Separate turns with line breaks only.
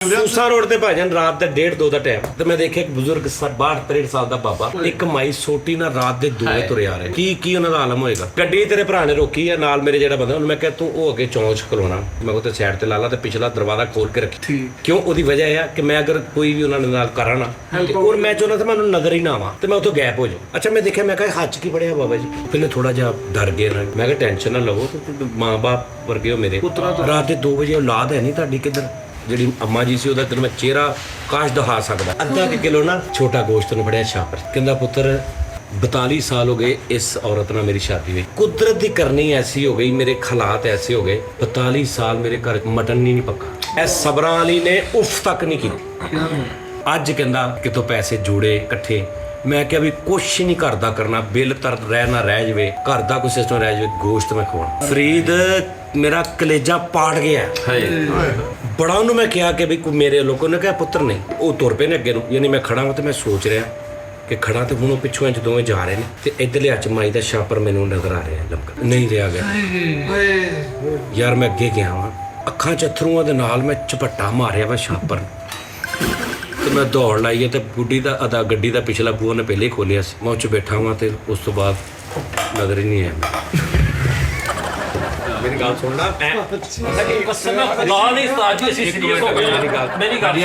ਸੂਸਾ road ਤੇ ਭਾਜਨ ਰਾਤ ਦੇ 1:30-2 ਦਾ ਟਾਈਮ ਤੇ ਮੈਂ ਦੇਖਿਆ ਇੱਕ ਬਜ਼ੁਰਗ 62-63 ਸਾਲ ਦਾ ਬਾਬਾ ਇੱਕ ਮਾਈ ਸੋਟੀ ਨਾਲ ਰਾਤ ਦੇ 2 ਵਜੇ ਤੁਰੇ ਆ ਰਹੇ ਕੀ ਉਹਨਾਂ ਦਾ ਆਲਮ ਹੋਏਗਾ। ਗੱਡੀ ਤੇਰੇ ਭਰਾ ਨੇ ਰੋਕੀ ਆ, ਨਾਲ ਮੇਰੇ ਜਿਹੜਾ ਬੰਦਾ ਉਹਨੂੰ ਮੈਂ ਕਿਹਾ ਤੂੰ ਉਹ ਅੱਗੇ ਚੌਂਚ ਖਲੋਣਾ, ਮੈਂ ਉਹ ਤੇ ਸਾਈਡ ਤੇ ਲਾ ਲਾ ਤੇ ਪਿਛਲਾ ਦਰਵਾਜ਼ਾ ਖੋਲ ਕੇ ਰੱਖੀ। ਕਿਉਂ? ਉਹਦੀ ਵਜ੍ਹਾ ਇਹ ਆ ਕਿ ਮੈਂ ਅਗਰ ਕੋਈ ਵੀ ਉਹਨਾਂ ਦੇ ਨਾਲ ਕਰਾਂ ਨਾ ਔਰ ਮੈਂ ਚਾਹੁੰਦਾ ਤਾਂ ਮੈਨੂੰ ਨਜ਼ਰ ਹੀ ਨਾ ਆਵਾਂ ਤੇ ਮੈਂ ਉੱਥੋਂ ਗਾਇਬ ਹੋ ਜਾਵਾਂ। ਅੱਛਾ ਮੈਂ ਦੇਖਿਆ, ਮੈਂ ਕਿਹਾ ਹੱਥ 'ਚ ਕੀ ਪੜਿਆ ਬਾਬਾ ਜੀ। ਪਹਿਲੇ ਥੋੜਾ ਜਿਹਾ ਡਰ ਗਏ ਨਾ, ਮੈਂ ਕਿਹਾ ਟੈਨਸ਼ਨ ਨਾ ਲਵੋ, ਮਾਂ ਬਾਪ ਵਰਗੇ ਹੋ ਮੇਰੇ। ਰਾਤ ਦੇ 2 ਵਜੇ ਔਲਾਦ ਹੈ ਨਹੀਂ ਤੁਹਾਡੀ ਕਿੱਧਰ? ਜਿਹੜੀ ਅੰਮਾ ਜੀ ਸੀ ਉਹਦਾ ਤੈਨੂੰ ਮੈਂ ਚਿਹਰਾ ਕਾਸ਼ ਦਿਖਾ ਸਕਦਾ। ਅੱਧਾ ਕਿਲੋ ਨਾ ਛੋਟਾ ਗੋਸ਼ਤ ਨੂੰ ਫੜਿਆ ਛਾਪਰ, ਕਹਿੰਦਾ ਪੁੱਤਰ 42 ਸਾਲ ਹੋ ਗਏ ਇਸ ਔਰਤ ਨਾਲ ਮੇਰੀ ਸ਼ਾਦੀ ਹੋਈ, ਕੁਦਰਤ ਦੀ ਕਰਨੀ ਐਸੀ ਹੋ ਗਈ, ਮੇਰੇ ਹਾਲਾਤ ਐਸੇ ਹੋ ਗਏ, 42 ਸਾਲ ਮੇਰੇ ਘਰ ਮਟਨ ਨਹੀਂ ਪੱਕਾ। ਇਹ ਸਬਰਾਂ ਵਾਲੀ ਨੇ ਉਫ ਤੱਕ ਨਹੀਂ ਕੀਤੀ। ਅੱਜ ਕਹਿੰਦਾ ਕਿਤੋਂ ਪੈਸੇ ਜੋੜੇ ਇਕੱਠੇ, ਮੈਂ ਕਿਹਾ ਵੀ ਕੁਛ ਨਹੀਂ ਘਰ ਦਾ ਕਰਨਾ, ਬਿੱਲ ਤਰ ਰਹਿ ਨਾ ਰਹਿ ਜਾਵੇ, ਘਰ ਦਾ ਕੋਈ ਸਿਸਟਮ ਰਹਿ ਜਾਵੇ, ਗੋਸ਼ਤ ਮੈਂ ਖਵਾਉਣਾ। ਫਰੀਦ ਮੇਰਾ ਕਲੇਜਾ ਪਾੜ ਗਿਆ। ਬੜਾ ਉਹਨੂੰ ਮੈਂ ਕਿਹਾ ਕਿ ਵੀ ਮੇਰੇ ਲੋਕਾਂ ਨੇ ਕਿਹਾ ਪੁੱਤਰ ਨਹੀਂ। ਉਹ ਤੁਰ ਪਏ ਨੇ ਅੱਗੇ ਨੂੰ, ਯਾਨੀ ਮੈਂ ਖੜਾ ਹਾਂ ਤੇ ਮੈਂ ਸੋਚ ਰਿਹਾ ਕਿ ਖੜਾ ਤੇ ਹੁਣ ਉਹ ਪਿੱਛੋਂ ਇੰਚ ਦੋਵੇਂ ਜਾ ਰਹੇ ਨੇ ਤੇ ਇੱਧਰਲੇ ਹੱਥ ਮਾਈ ਦਾ ਛਾਪਰ ਮੈਨੂੰ ਨਜ਼ਰ ਆ ਰਿਹਾ ਲਮਕਾ ਨਹੀਂ ਰਿਹਾ ਗਿਆ। ਯਾਰ ਮੈਂ ਅੱਗੇ ਗਿਆ ਵਾਂ, ਅੱਖਾਂ 'ਚ ਅਥਰੂਆਂ ਦੇ ਨਾਲ ਮੈਂ ਝਪੱਟਾ ਮਾਰਿਆ ਵਾ ਛਾਪਰ ਤੇ ਮੈਂ ਦੌੜ ਲਾਈ ਤੇ ਬੁੱਢੀ ਦਾ ਅਦਾ ਗੱਡੀ ਦਾ ਪਿਛਲਾ ਬੂਹਾ ਨੇ ਪਹਿਲੇ ਹੀ ਖੋਲਿਆ ਸੀ। ਮੈਂ ਉਹ 'ਚ ਬੈਠਾ ਵਾਂ ਤੇ ਉਸ ਤੋਂ ਬਾਅਦ ਨਜ਼ਰ ਹੀ ਨਹੀਂ ਆਇਆ। ਮੇਰੀ ਗੱਲ ਸੁਣ ਲਾ,
ਕਸਮ ਖੁਦਾ ਦੀ ਸਾਜੀ ਅਸੀਂ ਸੀਰੀਅਸ ਹੋ ਗਏ। ਮੇਰੀ ਗੱਲ